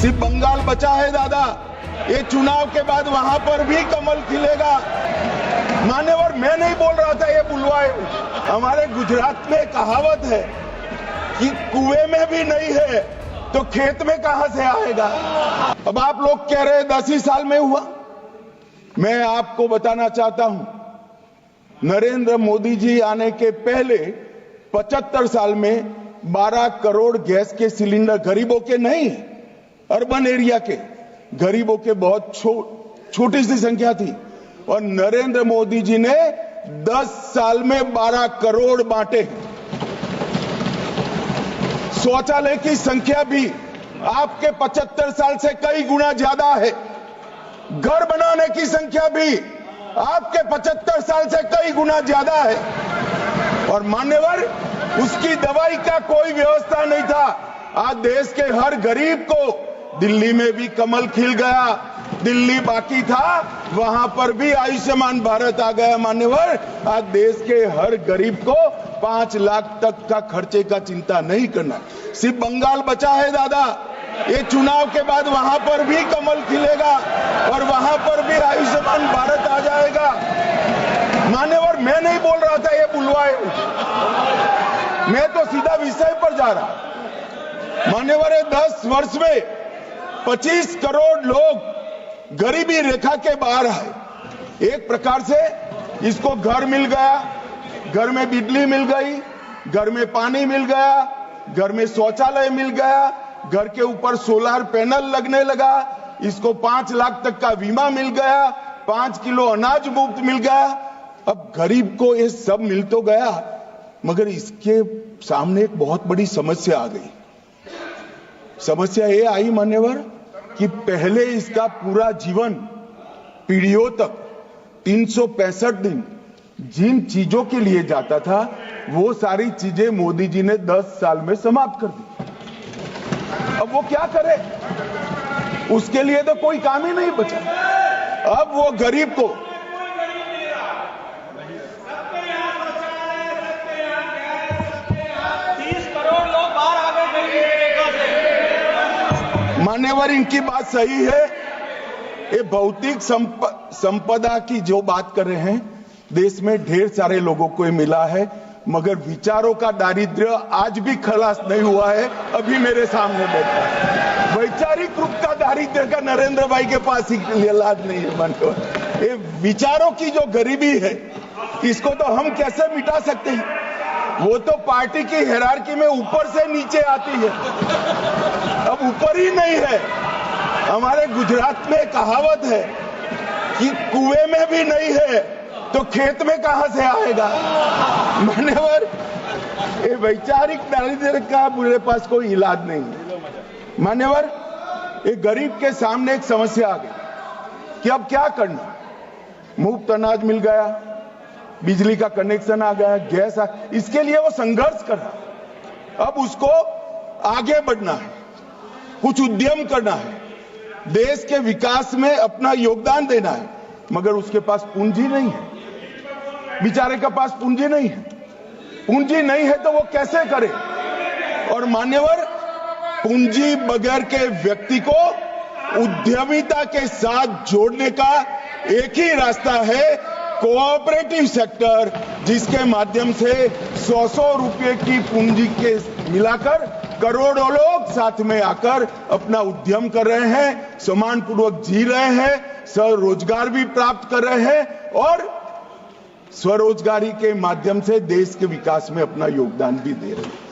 सिर्फ बंगाल बचा है दादा। ये चुनाव के बाद वहां पर भी कमल खिलेगा। मान्यवर, मैं नहीं बोल रहा था, ये बुलवाए। हमारे गुजरात में कहावत है कि कुएं में भी नहीं है तो खेत में कहां से आएगा। अब आप लोग कह रहे 10 ही साल में हुआ। मैं आपको बताना चाहता हूं, नरेंद्र मोदी जी आने के पहले 75 साल में 12 करोड़ गैस के सिलेंडर, गरीबों के नहीं, अर्बन एरिया के गरीबों के बहुत छोटी सी संख्या थी। और नरेंद्र मोदी जी ने 10 साल में 12 करोड़ बांटे। शौचालय की संख्या भी आपके 75 साल से कई गुना ज्यादा है। घर बनाने की संख्या भी आपके 75 साल से कई गुना ज्यादा है। और मान्यवर, उसकी दवाई का कोई व्यवस्था नहीं था। आज देश के हर गरीब को, दिल्ली में भी कमल खिल गया, दिल्ली बाकी था वहां पर भी आयुष्मान भारत आ गया। मान्यवर, आज देश के हर गरीब को 5 लाख तक का खर्चे का चिंता नहीं करना। सिर्फ बंगाल बचा है दादा। ये चुनाव के बाद वहां पर भी कमल खिलेगा और वहां पर भी आयुष्मान भारत आ जाएगा। मान्यवर, मैं नहीं बोल रहा था, ये बुलवाए। मैं तो सीधा विषय पर जा रहा। मान्यवर, 10 वर्ष में 25 करोड़ लोग गरीबी रेखा के बाहर आए। एक प्रकार से इसको घर मिल गया, घर में बिजली मिल गई, घर में पानी मिल गया, घर में शौचालय मिल गया, घर के ऊपर सोलर पैनल लगने लगा, इसको 5 लाख तक का बीमा मिल गया, 5 किलो अनाज मुफ्त मिल गया। अब गरीब को ये सब मिल तो गया, मगर इसके सामने एक बहुत बड़ी समस्या आ गई। समस्या ये आई मान्यवर कि पहले इसका पूरा जीवन, पीढ़ियों तक 365 दिन जिन चीजों के लिए जाता था, वो सारी चीजें मोदी जी ने 10 साल में समाप्त कर दी। अब वो क्या करे, उसके लिए तो कोई काम ही नहीं बचा। अब वो गरीब को मान्यवर, इनकी बात सही है। ये भौतिक संपदा की जो बात कर रहे हैं, देश में ढेर सारे लोगों को मिला है, मगर विचारों का दारिद्र्य आज भी खलास नहीं हुआ है। अभी मेरे सामने बैठा है। वैचारिक रूप का दारिद्र्य का नरेंद्र भाई के पास ही इलाज नहीं है। मान्यवर, ये विचारों की जो गरीबी है, इसको तो हम कैसे मिटा सकते हैं। वो तो पार्टी की हायरार्की में ऊपर से नीचे आती है, अब ऊपर ही नहीं है। हमारे गुजरात में कहावत है कि कुएं में भी नहीं है तो खेत में कहां से आएगा। मान्यवर, ये वैचारिक दारिद्र्य का मेरे पास कोई इलाज नहीं है। मान्यवर, एक गरीब के सामने एक समस्या आ गई कि अब क्या करना। मुफ्त अनाज मिल गया, बिजली का कनेक्शन आ गया, गैस आ, इसके लिए वो संघर्ष कर रहा। अब उसको आगे बढ़ना है, कुछ उद्यम करना है, देश के विकास में अपना योगदान देना है, मगर उसके पास पूंजी नहीं है। बेचारे के पास पूंजी नहीं है। पूंजी नहीं है तो वो कैसे करे। और मान्यवर, पूंजी बगैर के व्यक्ति को उद्यमिता के साथ जोड़ने का एक ही रास्ता है, कोऑपरेटिव सेक्टर, जिसके माध्यम से 100-100 रुपए की पूंजी के मिलाकर करोड़ों लोग साथ में आकर अपना उद्यम कर रहे हैं, सम्मानपूर्वक जी रहे हैं, स्वरोजगार भी प्राप्त कर रहे हैं और स्वरोजगारी के माध्यम से देश के विकास में अपना योगदान भी दे रहे हैं।